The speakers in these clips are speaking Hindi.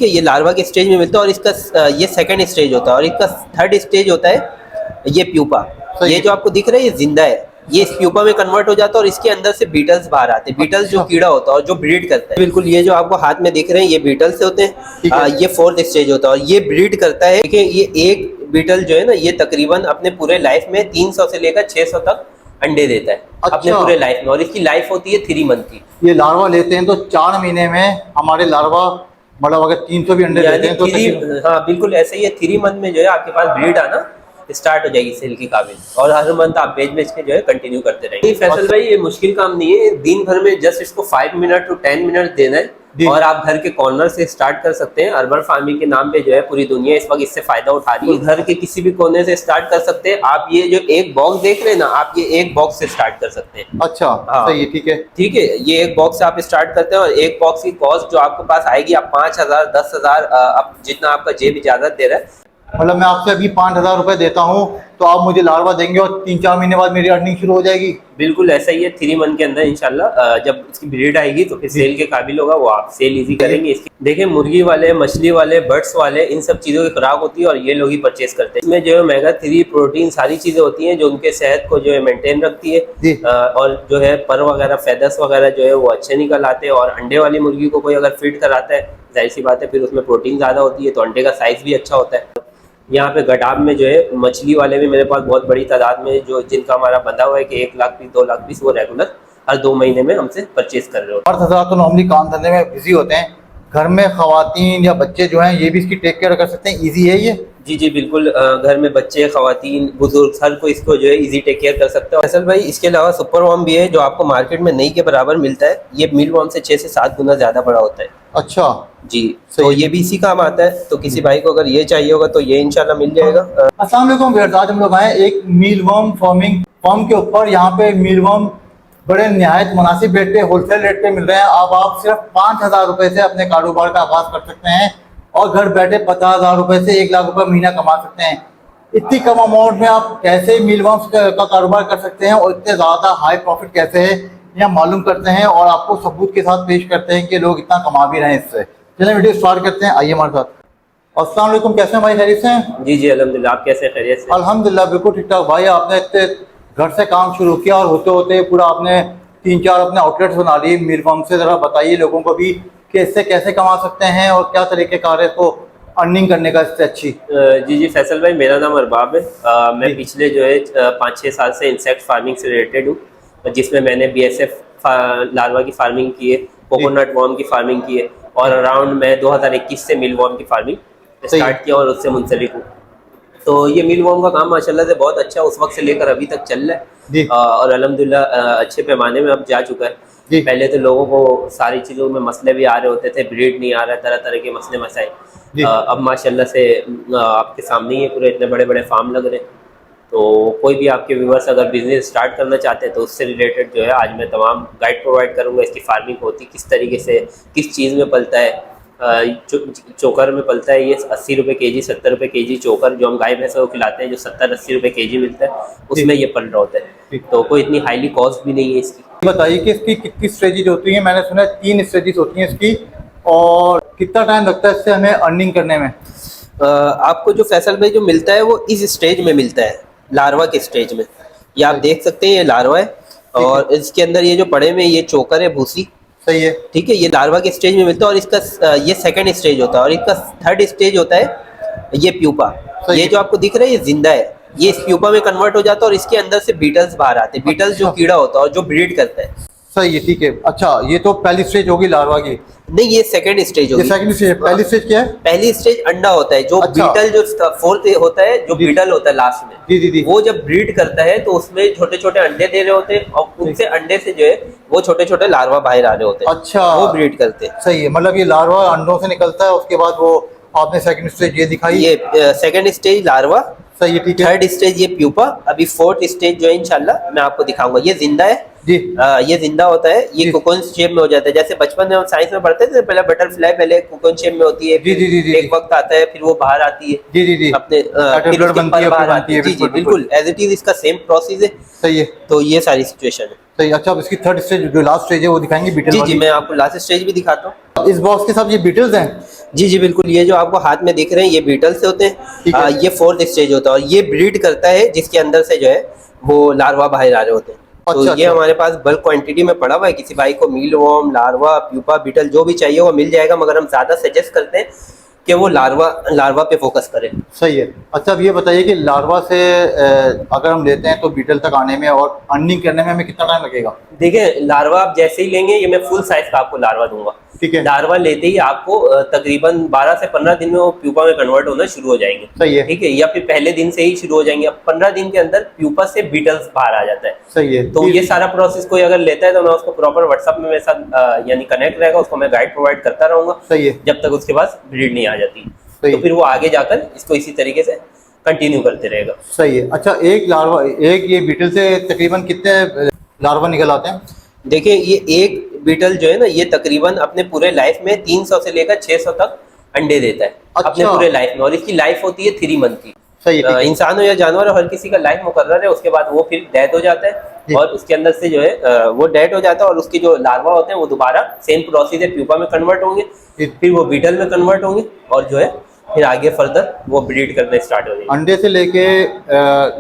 ठीक है, ये लार्वा के स्टेज में मिलता है और इसका ये सेकंड स्टेज होता है और इसका थर्ड स्टेज होता है ये प्यूपा। ये जो आपको दिख रहा है ये जिंदा है, ये इस प्यूपा में कन्वर्ट हो जाता है और इसके अंदर से बीटल्स बाहर आते हैं। बीटल्स जो कीड़ा होता है और जो ब्रीड करता है, बिल्कुल ये जो आपको हाथ में दिख रहे हैं ये बीटल्स होते हैं। ये फोर्थ स्टेज होता है और ये ब्रीड करता है। देखिए ये एक बीटल जो है ना ये तकरीबन अपने पूरे लाइफ में 300 से लेकर 600 तक अंडे देता है अपने पूरे लाइफ में, और इसकी लाइफ होती है 3 मंथ की। ये लार्वा लेते हैं तो 4 महीने में हमारे लार्वा मतलब अगर 300 भी अंडे देते हैं तो हाँ बिल्कुल ऐसे ही है। 3 मंथ में जो है आपके पास ब्रीड आना स्टार्ट हो जाएगी सेल की काबिल, और हर मंथ आप बेच के जो है कंटिन्यू करते रहेंगे। फैसल भाई ये मुश्किल काम नहीं है, दिन भर में जस्ट इसको 5 मिनट टू 10 मिनट देना है और आप घर के कॉर्नर से स्टार्ट कर सकते हैं। अर्बन फार्मिंग के नाम पे जो है पूरी दुनिया इस वक्त इससे फायदा उठा रही है। घर के किसी भी कोने से स्टार्ट कर सकते हैं आप। ये जो एक बॉक्स देख रहे हैं ना, आप ये एक बॉक्स से स्टार्ट कर सकते हैं। अच्छा हाँ सही है, ठीक है ठीक है। ये एक बॉक्स से आप स्टार्ट करते हैं और एक बॉक्स की कॉस्ट जो आपके पास आएगी, आप 5000 10,000 आप जितना आपका जेब इजाजत दे रहा है। मतलब मैं आपसे अभी 5000 रुपए देता हूँ तो आप मुझे लार्वा देंगे और 3-4 महीने बाद मेरी अर्निंग शुरू हो जाएगी। बिल्कुल ऐसा ही है। 3 मंथ के अंदर इंशाल्लाह जब इसकी ब्रीड आएगी तो फिर सेल के काबिल होगा, वो आप सेल इजी करेंगे इसकी। देखिए मुर्गी वाले, मछली वाले, बर्ड्स वाले, इन सब चीज़ों की खुराक होती है और ये लोग ही परचेज करते हैं। इसमें जो है ओमेगा 3 प्रोटीन सारी चीज़ें होती हैं जो उनके सेहत को जो है मेंटेन रखती है, और जो है पर वगैरह फेदर्स वगैरह जो है वो अच्छे निकल आते हैं। और अंडे वाली मुर्गी को कोई अगर फीड कराता है जाहिर सी बात है फिर उसमें प्रोटीन ज़्यादा होती है तो अंडे का साइज़ भी अच्छा होता है। यहाँ पे गडाब में जो है मछली वाले भी मेरे पास बहुत बड़ी तादाद में जो जिनका हमारा बंधा हुआ है कि 1 लाख पीस 2 लाख पीस वो रेगुलर हर 2 महीने में हमसे परचेज कर रहे हो। हर हज़ार तो नॉर्मली काम धंधे में बिजी होते हैं, घर में खवातीन या बच्चे जो हैं ये भी इसकी टेक केयर कर सकते हैं, इजी है ये? जी जी बिल्कुल, घर में बच्चे, खवातीन, बुजुर्ग हर कोई इसको जो है इजी टेक केयर कर सकते हो। असल भाई इसके अलावा सुपर वॉर्म भी है जो आपको मार्केट में नहीं के बराबर मिलता है। ये मील वॉर्म से 6 से 7 गुना ज़्यादा बड़ा होता है। अच्छा जी, तो ये भी इसी काम आता है। तो किसी भाई को अगर ये चाहिए होगा तो ये इंशाल्लाह मिल जाएगा। अस्सलाम वालेकुम व्यूअर्स, आज हम लोग आए एक मील वर्म फार्मिंग फॉर्म के ऊपर। यहाँ पे मील वर्म बड़े निहायत मुनासिब रेट पे, होलसेल रेट पे मिल रहे हैं। अब आप सिर्फ 5000 रुपए से अपने कारोबार का आगाज कर सकते हैं और घर बैठे 50,000 रुपए से 1 लाख रुपए महीना कमा सकते हैं। इतनी कम अमाउंट में आप कैसे मील वर्म्स का कारोबार कर सकते हैं और इतने ज़्यादा हाई प्रॉफिट कैसे है यहाँ मालूम करते हैं और आपको सबूत के साथ पेश करते हैं कि लोग इतना कमा भी रहे हैं इससे। चलिए वीडियो स्टार्ट करते हैं, आइए हमारे साथ। अस्सलाम वालेकुम, कैसे हैं भाई? खैरियत से हैं? जी जी अल्हम्दुलिल्लाह, आप कैसे? खैरियत से? अल्हम्दुलिल्लाह बिल्कुल ठीक ठाक। भाई आपने इतने घर से काम शुरू किया और होते होते पूरा आपने 3-4 अपने आउटलेट्स बना लिए मील वर्म से। ज़रा बताइए लोगों को भी कि इससे कैसे कमा सकते हैं और क्या तरीक़ेकार है इसको अर्निंग करने का इससे अच्छी। जी जी फैसल भाई, मेरा नाम अरबाब है। मैं पिछले जो है 5-6 साल से इंसेक्ट फार्मिंग से रिलेटेड हूँ, जिसमें मैंने BSF लार्वा की फार्मिंग की है, कोकोनट वॉर्म की फार्मिंग की है और अराउंड मैं 2021 से मिल वॉर्म की फार्मिंग स्टार्ट किया और उससे मुंसलिक हूँ। तो ये मिल वॉर्म का काम माशाल्लाह से बहुत अच्छा उस वक्त से लेकर अभी तक चल रहा है और अल्हम्दुलिल्लाह अच्छे पैमाने में अब जा चुका है। पहले तो लोगों को सारी चीज़ों में मसले भी आ रहे होते थे, ब्रीड नहीं आ रहा है, तरह तरह के मसले मसाइल। अब माशाल्लाह से आपके सामने ही पूरे इतने बड़े बड़े फार्म लग रहे हैं। तो कोई भी आपके व्यूअर्स अगर बिजनेस स्टार्ट करना चाहते हैं तो उससे रिलेटेड जो है आज मैं तमाम गाइड प्रोवाइड करूंगा। इसकी फार्मिंग होती किस तरीके से, किस चीज़ में पलता है। चोकर में पलता है ये 80 रुपये केजी, 70 रुपये केजी चोकर जो हम गाय भैंसों को खिलाते हैं, जो 70-80 रुपये केजी मिलता है उसमें ये पल रहा होता है। तो कोई इतनी हाईली कॉस्ट भी नहीं है इसकी। बताइए कि इसकी कितनी स्ट्रेटेजीज होती हैं? मैंने सुना है 3 स्ट्रेटेजीज होती हैं इसकी, और कितना टाइम लगता है इससे हमें अर्निंग करने में? आपको जो फैसल भाई जो मिलता है वो इस स्टेज में मिलता है, लार्वा के स्टेज में। ये आप देख सकते हैं ये लार्वा है और इसके अंदर ये जो पड़े में ये चोकर है, भूसी। सही है, ठीक है। ये लार्वा के स्टेज में मिलता है और इसका ये सेकंड स्टेज होता है और इसका थर्ड स्टेज होता है ये प्यूपा। ये जो आपको दिख रहा है ये जिंदा है, ये इस प्यूपा में कन्वर्ट हो जाता है और इसके अंदर से बीटल्स बाहर आते हैं। बीटल्स जो कीड़ा होता है और जो ब्रीड करता है। सही है, ठीक है। अच्छा, ये तो पहली स्टेज होगी लार्वा की? नहीं, ये सेकंड स्टेज होगी। Second stage. पहली स्टेज क्या है? पहली स्टेज अंडा होता है, जो बीटल जो फोर्थ होता है, जो बीटल होता है लास्ट में। जी। वो जब ब्रीड करता है तो उसमें छोटे छोटे अंडे दे रहे होते हैं और उनसे अंडे से जो है वो छोटे छोटे लार्वा बाहर आ रहे होते हैं। अच्छा, वो ब्रीड करते हैं। सही है, मतलब ये लार्वा अंडों से निकलता है, उसके बाद वो आपने सेकंड स्टेज ये दिखाई। ये सेकंड स्टेज लार्वा। सही है, ठीक है। थर्ड स्टेज ये प्यूपा। अभी फोर्थ स्टेज जो है इंशाल्लाह मैं आपको दिखाऊंगा। ये जिंदा है जी। ये जिंदा होता है। ये कोकोन शेप में हो जाता है। जैसे बचपन में हम साइंस में पढ़ते थे, पहले बटरफ्लाई पहले कोकोन शेप में होती है। जी। एक वक्त आता है फिर वो बाहर आती है। जी। अपने बनती है। जी बिल्कुल एज इट इज इसका सेम प्रोसेस है। सही है। तो ये सारी सिचुएशन है। सही। अच्छा, अब इसकी थर्ड स्टेज जो लास्ट स्टेज है वो दिखाएंगे बीटल जी वाली? जी, मैं आपको लास्ट स्टेज भी दिखाता हूँ। इस बॉक्स के साथ ये बीटल्स हैं? जी जी बिल्कुल, ये जो आपको हाथ में दिख रहे हैं ये बीटल्स होते ठीक हैं। है। ये फोर्थ स्टेज होता है और ये ब्रीड करता है जिसके अंदर से जो है वो लार्वा बाहर आ रहे होते हैं। तो अच्छा, ये अच्छा। हमारे पास बल्क क्वांटिटी में पड़ा हुआ है, किसी भाई को मील वॉर्म, लार्वा, प्यूपा, बीटल जो भी चाहिए वो मिल जाएगा, मगर हम ज़्यादा सजेस्ट करते हैं कि वो लार्वा पे फोकस करें। सही है। अच्छा, अब ये बताइए कि लार्वा से अगर हम लेते हैं तो बीटल तक आने में और अर्निंग करने में हमें कितना टाइम लगेगा? देखिए, लार्वा आप जैसे ही लेंगे, ये मैं फुल साइज का आपको लार्वा दूंगा। ठीक है। लार्वा लेते ही आपको तकरीबन 12 से 15 दिन में वो प्यूपा में कन्वर्ट होना शुरू हो जाएंगे। सही है। ठीक है, या फिर पहले दिन से ही शुरू हो जाएंगे। अब 15 दिन के अंदर प्यूपा से बीटल्स बाहर आ जाता है। सही है। तो ये सारा प्रोसेस कोई अगर लेता है तो मैं उसको प्रॉपर व्हाट्सएप में मेरे साथ यानी कनेक्ट रहेगा, उसको मैं गाइड प्रोवाइड करता रहूंगा। सही है। जब तक उसके पास ब्रीड नहीं आ जाती, सही। तो फिर वो आगे जाकर इसको इसी तरीके से कंटिन्यू करते रहेगा। सही है। अच्छा, एक लार्वा, एक ये बीटल से तकरीबन कितने लार्वा निकल आते हैं? देखिए, ये एक बीटल जो है ना, ये तकरीबन अपने पूरे लाइफ में 300 से लेकर 600 तक अंडे देता है। अपने अच्छा। पूरे लाइफ में, और इसकी लाइफ होती है 3 मंथ की। सही है। ठीक है। इंसान हो या जानवर हो, हर किसी का लाइफ मुकर्रर है। उसके बाद वो फिर डेथ हो जाता जी। है और उसके अंदर से जो है वो डेथ हो जाता है और उसके जो लार्वा होते हैं वो दोबारा सेम प्रोसेस है, प्यूपा में कन्वर्ट होंगे, जी। फिर वो बीटल में कन्वर्ट होंगे और जो है फिर आगे फर्दर वो ब्रीड करना स्टार्ट हो जाएंगे। अंडे से लेके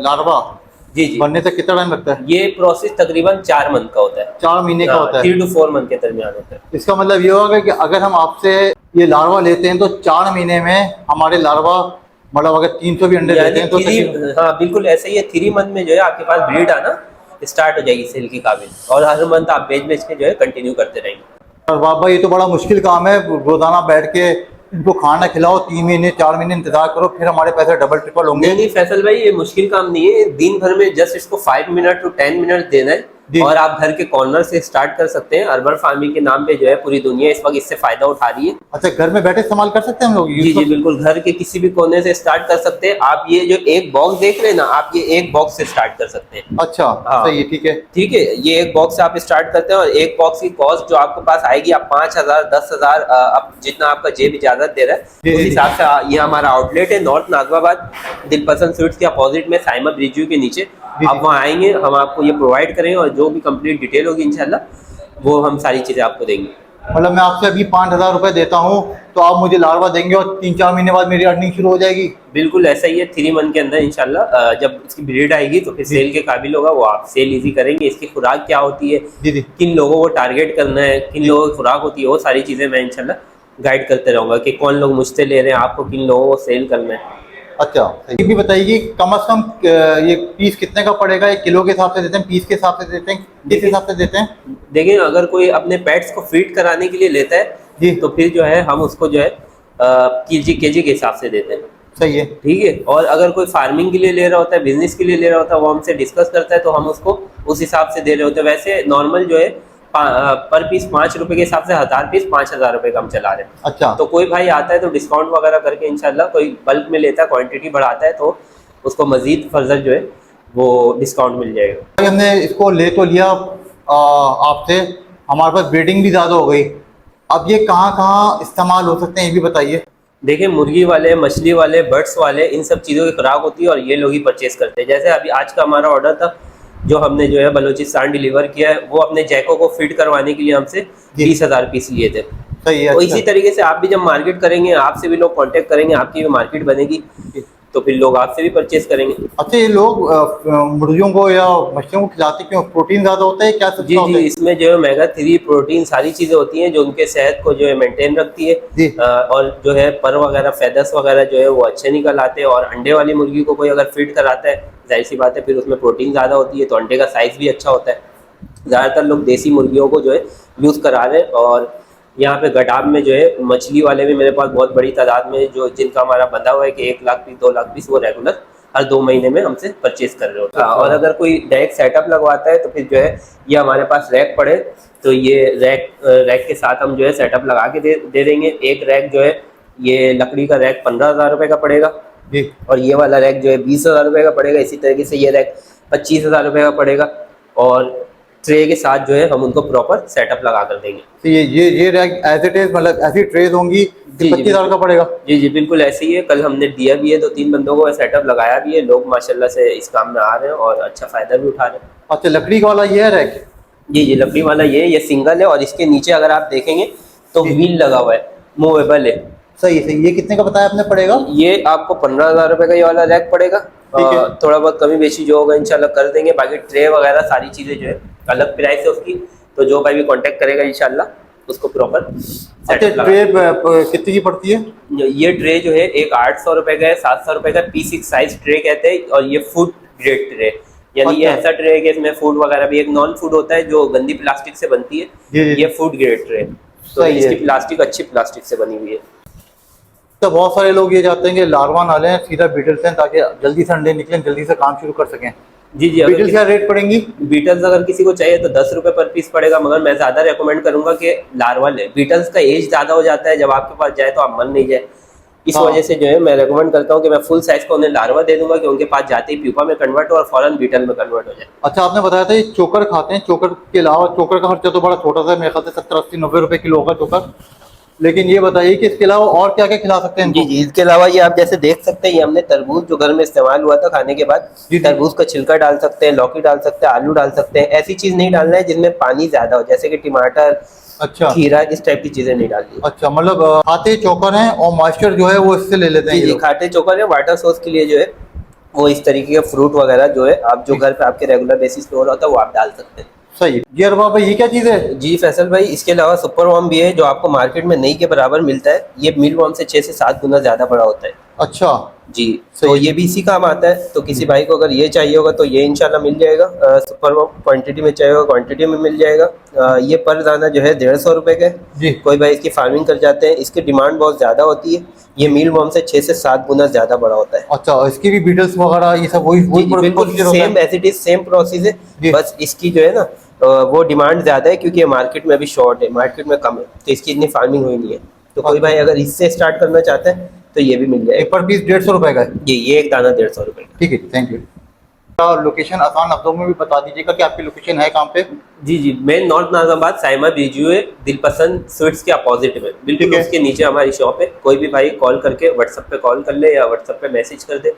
लार्वा जी जी, बनने तक कितना टाइम लगता है? ये प्रोसेस तकरीबन 4 मंथ का होता है। 4 महीने का होता है। 3 to 4 मंथ के दरमियान होता है। इसका मतलब ये होगा कि अगर हम आपसे ये लार्वा लेते हैं तो 4 महीने में हमारे लार्वा, मतलब अगर 300 भी अंडे देते यानी हैं तो हाँ बिल्कुल ऐसे ही है। 3 मंथ में जो है आपके पास ब्रीड आना स्टार्ट हो जाएगी सेल के काबिल, और हर मंथ आप बेच बेच के जो है कंटिन्यू करते रहेंगे। और बाबा, ये तो बड़ा मुश्किल काम है, रोजाना बैठ के इनको खाना खिलाओ, 3 महीने 4 महीने इंतजार करो, फिर हमारे पैसे डबल ट्रिपल होंगे। नहीं नहीं फैसल भाई, ये मुश्किल काम नहीं है। दिन भर में जस्ट इसको 5 मिनट टू 10 मिनट देना जी। है और आप घर के कॉर्नर से स्टार्ट कर सकते हैं। अर्बन फार्मिंग के नाम पे जो है पूरी दुनिया इस वक्त इससे फायदा उठा रही है। अच्छा, घर में बैठे इस्तेमाल कर सकते हैं हम लोग? जी जी बिल्कुल, घर के किसी भी कोने से स्टार्ट कर सकते हैं आप। ये जो एक बॉक्स देख रहे हैं ना, आप ये एक बॉक्स से स्टार्ट कर सकते हैं। अच्छा। हाँ। सही है। ठीक है। ठीक है, ये एक बॉक्स से आप स्टार्ट करते हैं और एक बॉक्स की कॉस्ट जो आपके पास आएगी, आप 5000 10,000 अब जितना आपका जेब इजाजत दे रहा है जी, उस जी। हिसाब से। ये हमारा आउटलेट है नॉर्थ नाजमाबाद, दिलपसंद स्वीट्स के अपोजिट में, साइमा ब्रिजू के नीचे। जी। आप वहाँ आएंगे, हम आपको ये प्रोवाइड करेंगे और जो भी कंप्लीट डिटेल होगी इंशाल्लाह वो हम सारी चीजें आपको देंगे। मतलब मैं आपसे अभी 5,000 रुपए देता हूँ तो आप मुझे लार्वा देंगे और 3-4 महीने बाद मेरी अर्निंग शुरू हो जाएगी? बिल्कुल ऐसा ही है। 3 मंथ के अंदर इंशाल्लाह जब इसकी ब्रीड आएगी तो फिर सेल के काबिल होगा, वो आप सेल इजी करेंगे। इसकी खुराक क्या होती है, जी जी। किन लोगों को टारगेट करना है, किन लोगों की खुराक होती है, वो सारी चीज़ें मैं इंशाल्लाह गाइड करते रहूँगा कि कौन लोग मुझसे ले रहे हैं, आपको किन लोगों को सेल करना है। अच्छा, ये भी बताइए कि कम से कम ये पीस कितने का पड़ेगा? ये किलो के हिसाब से देते हैं, पीस के हिसाब से देते हैं, किस हिसाब से देते हैं? देखिए, अगर कोई अपने पेट्स को फीड कराने के लिए लेता है जी। तो फिर जो है हम उसको जो है केजी के हिसाब से देते हैं। सही है। ठीक है, और अगर कोई फार्मिंग के लिए ले रहा होता है, बिजनेस के लिए ले रहा होता है, वो हमसे डिस्कस करता है तो हम उसको उस हिसाब से दे रहे होते हैं। वैसे नॉर्मल जो है पर पीस 5 रुपए के हिसाब से 1000 पीस 5,000 रुपए का हम चला रहे हैं। अच्छा। तो कोई भाई आता है तो डिस्काउंट वगैरह करके इंशाल्लाह, कोई बल्क में लेता है, क्वांटिटी बढ़ाता है तो उसको मजीद फर्दर जो है वो डिस्काउंट मिल जाएगा। भाई, हमने इसको ले तो लिया आपसे, हमारे पास ब्रीडिंग भी ज़्यादा हो गई, अब ये कहाँ कहाँ इस्तेमाल हो सकते हैं ये भी बताइए। देखिए, मुर्गी वाले, मछली वाले, बर्ड्स वाले, इन सब चीज़ों की खुराक होती है और ये लोग ही परचेज करते हैं। जैसे अभी आज का हमारा ऑर्डर था जो हमने जो है बलूचिस्तान डिलीवर किया है, वो अपने जैको को फीड करवाने के लिए हमसे 20,000 पीस लिए थे। सही है। तो अच्छा। इसी तरीके से आप भी जब मार्केट करेंगे, आपसे भी लोग कांटेक्ट करेंगे, आपकी भी मार्केट बनेगी तो फिर लोग आपसे भी परचेज करेंगे। अच्छा, ये लोग मुर्गियों को या मछलियों को खिलाते क्यों? प्रोटीन ज़्यादा होता है, क्या जी सस्ता होता जी, है? इसमें जो है ओमेगा 3 प्रोटीन सारी चीज़ें होती हैं जो उनके सेहत को जो है मेंटेन रखती है। जी। और जो है पर वगैरह, फेदर्स वगैरह जो है वो अच्छे निकल आते हैं। और अंडे वाली मुर्गी को कोई अगर फीड कराता है, जाहिर सी बात है फिर उसमें प्रोटीन ज़्यादा होती है तो अंडे का साइज़ भी अच्छा होता है। ज़्यादातर लोग देसी मुर्गियों को जो है यूज़ करा रहे हैं। और यहाँ पे गडाब में जो है मछली वाले भी मेरे पास बहुत बड़ी तादाद में, जो जिनका हमारा बंधा हुआ है कि 1 लाख पीस 2 लाख पीस वो रेगुलर हर 2 महीने में हमसे परचेज कर रहे होते हैं। और अगर कोई डायरेक्ट सेटअप लगवाता है तो फिर जो है ये हमारे पास रैक पड़े तो ये रैक के साथ हम जो है सेटअप लगा के दे देंगे। एक रैक जो है ये लकड़ी का रैक 15,000 रुपये का पड़ेगा जी। और ये वाला रैक जो है 20,000 रुपये का पड़ेगा। इसी तरीके से ये रैक 25,000 रुपये का पड़ेगा और ट्रे के साथ जो है हम उनको प्रॉपर सेटअप लगा कर देंगे। तो ये रैक एज इट इज, मतलब ऐसी ट्रेज होंगी, जी, 25,000 का पड़ेगा? जी जी बिल्कुल ऐसे ही है। कल हमने दिया भी है, 2-3 बंदों को सेटअप लगाया भी है। लोग माशाल्लाह से इस काम में आ रहे हैं और अच्छा फ़ायदा भी उठा रहे हैं। अच्छा, लकड़ी का वाला ये है रैक? जी जी, लकड़ी वाला ये सिंगल है और इसके नीचे अगर आप देखेंगे तो जी। व्हील लगा हुआ है, मूवेबल है। सही सही, ये कितने का बताया आपने पड़ेगा? ये आपको 15,000 रुपये का ये वाला रैक पड़ेगा। ठीक है। थोड़ा बहुत कमी बेशी जो होगा इंशाल्लाह कर देंगे। बाकी ट्रे वगैरह सारी चीज़ें जो है अलग प्राइस है उसकी, तो जो भाई भी कांटेक्ट करेगा इंशाल्लाह उसको प्रॉपर अच्छा, सेटअप ट्रे कितने की पड़ती है? ये ट्रे जो है एक 800 रुपये का है, 700 रुपये का P6 साइज ट्रे कहते हैं। और ये फूड ग्रेड ट्रे, यानी ये अच्छा। ऐसा ट्रे है कि इसमें फूड वगैरह भी, एक नॉन फूड होता है जो गंदी प्लास्टिक से बनती है, जी, जी। ये फूड ग्रेड ट्रे, तो सही है। इसकी प्लास्टिक अच्छी प्लास्टिक से बनी हुई है। तो बहुत सारे लोग ये चाहते हैं कि लार्वा ना लें, सीधा बीटल्स लें ताकि जल्दी से अंडे निकलें, जल्दी से काम शुरू कर सकें। जी जी, अगर बीटल्स क्या रेट पड़ेंगी? बीटल्स अगर किसी को चाहिए तो 10 रुपये पर पीस पड़ेगा, मगर मैं ज़्यादा रेकमेंड करूंगा कि लार्वा ले। बीटल्स का एज ज़्यादा हो जाता है, जब आपके पास जाए तो आप मन नहीं जाए, इस हाँ। वजह से जो है मैं रेकमेंड करता हूँ कि मैं फुल साइज का उन्हें लार्वा दे दूंगा कि उनके पास जाते ही प्यूपा में कन्वर्ट हो और फौरन बीटल में कन्वर्ट हो जाए। अच्छा, आपने बताया था ये चोकर खाते हैं, चोकर के अलावा चोकर का खर्चा तो बड़ा छोटा सा है, मेरे ख्याल से 70, 80, 90 रुपए किलो होगा चोकर। लेकिन ये बताइए कि इसके अलावा और क्या क्या खिला सकते हैं जी इनको? जी, इसके अलावा ये आप जैसे देख सकते हैं, ये हमने तरबूज जो घर में इस्तेमाल हुआ था खाने के बाद, जी, जी। तरबूज का छिलका डाल सकते हैं, लौकी डाल सकते हैं, आलू डाल सकते हैं। ऐसी चीज़ नहीं डालना है जिसमें पानी ज़्यादा हो, जैसे कि टमाटर, अच्छा खीरा, इस टाइप की चीज़ें नहीं डालनी है। अच्छा, मतलब खाते चोकर हैं और मॉइस्चर जो है वो इससे ले लेते हैं जी ये जी, लोग। खाटे चोकर है। वाटर सॉस के लिए जो है वो इस तरीके के फ्रूट वगैरह जो है आप जो घर पे आपके रेगुलर बेसिस पे हो रहा होता है वो आप डाल सकते हैं। सही जी। अरबा भाई, ये क्या चीज़ है? जी फैसल भाई, इसके अलावा सुपर वॉर्म भी है जो आपको मार्केट में नहीं के बराबर मिलता है। ये मिल वॉर्म से 6 से 7 गुना ज़्यादा बड़ा होता है। अच्छा। जी, सही। तो ये भी इसी काम आता है। तो किसी भाई को अगर ये चाहिए होगा तो ये इंशाल्लाह मिल जाएगा। सुपर वॉर्म क्वांटिटी में चाहिए होगा, क्वांटिटी में मिल जाएगा। ये पर दाना जो है 150 रुपये का है। जी। कोई भाई इसकी फार्मिंग कर जाते हैं, इसकी डिमांड बहुत ज़्यादा होती है। ये मील वॉर्म से 6 से 7 गुना ज़्यादा बड़ा होता है। अच्छा, इसकी भी बीटल्स वगैरह ये सब वही जी जी, बिल्कुल procedure होता सेम है? As it is same process है। जी। बस इसकी जो है ना वो डिमांड ज़्यादा है क्योंकि ये मार्केट में अभी शॉर्ट है, मार्केट में कम है, तो इसकी इतनी फार्मिंग हुई नहीं है। तो कोई भाई अगर इससे स्टार्ट करना चाहता है तो ये भी मिल एक जाएगा। पर पीस 150 रुपए का है? जी, ये एक दाना 150 रुपये का। ठीक है, थैंक यू। लोकेशन आसान लफ्जों में भी बता दीजिएगा कि आपकी लोकेशन है कहाँ पे? जी जी, मेन नॉर्थ नाज़ाबाद साइमा बीजू है, दिलपसंद स्वीट्स के अपोजिट में, ठीक बिल्कुल है। उसके नीचे हमारी शॉप है। कोई भी भाई कॉल करके व्हाट्सएप पे कॉल कर ले या व्हाट्सएप पे मैसेज कर दे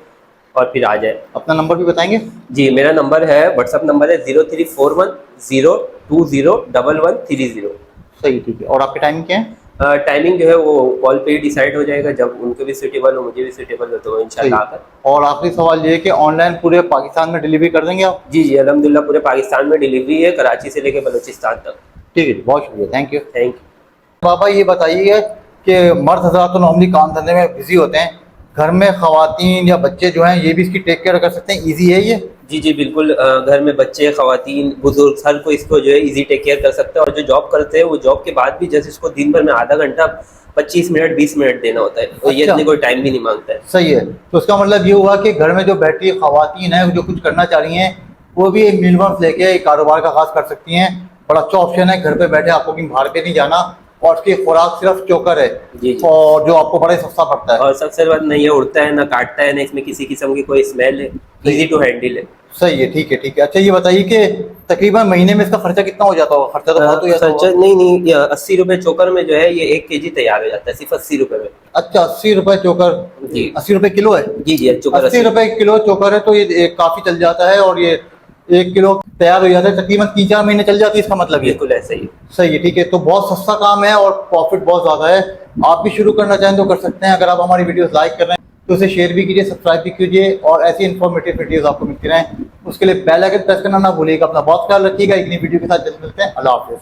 और फिर आ जाए। अपना नंबर भी बताएंगे? जी, मेरा नंबर है, व्हाट्सएप नंबर है 034102011130। सही, ठीक है। और आपकी टाइमिंग क्या है? टाइमिंग जो है वो कॉल पे ही डिसाइड हो जाएगा, जब उनको भी सूटेबल हो मुझे भी सूटेबल हो तो इंशाल्लाह सही। आकर। और आखिरी सवाल ये है कि ऑनलाइन पूरे पाकिस्तान में डिलीवरी कर देंगे आप? जी जी, अल्हम्दुलिल्लाह पूरे पाकिस्तान में डिलीवरी है, कराची से लेकर बलूचिस्तान तक। ठीक है, बहुत शुक्रिया, थैंक यू। Thank you. बाबा, ये बताइए कि मर्द हज़रात तो नॉर्मली काम धंधे में बिजी होते हैं, घर में ख़वातीन या बच्चे जो हैं ये भी इसकी टेक केयर कर सकते हैं? ईजी है ये? जी जी बिल्कुल, घर में बच्चे, ख़वातीन, बुजुर्ग, हर कोई इसको जो है इजी टेक केयर कर सकते हैं। और जो जॉब करते हैं वो जॉब के बाद भी जैसे इसको दिन भर में आधा घंटा, 25 मिनट, 20 मिनट देना होता है, तो ये अच्छा। इतनी कोई टाइम भी नहीं मांगता है। सही है। तो इसका मतलब ये हुआ कि घर में जो बैठी ख़वातीन हैं जो कुछ करना चाह रही हैं वो भी एक मिनिमम लेके एक कारोबार का आगाज़ कर सकती हैं। बड़ा अच्छा ऑप्शन है, घर पे बैठे आपको कहीं बाहर पे नहीं जाना, और उसकी खुराक सिर्फ चोकर है जी जी। और जो आपको बड़ा ही सस्ता पड़ता है। और सबसे बात नहीं, ये उड़ता है ना काटता है ना, इसमें किसी किस्म की कोई स्मेल है, इजी टू हैंडल है। सही है, ठीक है, ठीक है। अच्छा, ये बताइए कि तकरीबन महीने में इसका खर्चा कितना हो जाता होगा? खर्चा तो बहुत हो जाता खर्चा होगा। नहीं, 80 रुपये चोकर में जो है ये 1 kg तैयार हो जाता है, सिर्फ 80 रुपये में। अच्छा, 80 रुपए चोकर? जी 80 रुपए किलो है? जी जी, चोकर 80 रुपए किलो चोकर है, तो ये काफी चल जाता है और ये 1 किलो तैयार हो जाता है, तकरीबन 3-4 महीने चल जाती है, इसका मतलब ये? बिल्कुल ऐसा ही। सही है, ठीक है। तो बहुत सस्ता काम है और प्रॉफिट बहुत ज्यादा है। आप भी शुरू करना चाहें तो कर सकते हैं। अगर आप हमारी वीडियोस लाइक कर रहे हैं तो उसे शेयर भी कीजिए, सब्सक्राइब भी कीजिए, और ऐसी इन्फॉर्मेटिव वीडियोस आपको मिलती रहें। उसके लिए बेल आइकन प्रेस करना ना भूलिएगा। अपना बहुत ख्याल रखिएगा। एक नई वीडियो के साथ जल्द मिलते हैं। अल्लाह हाफिज़।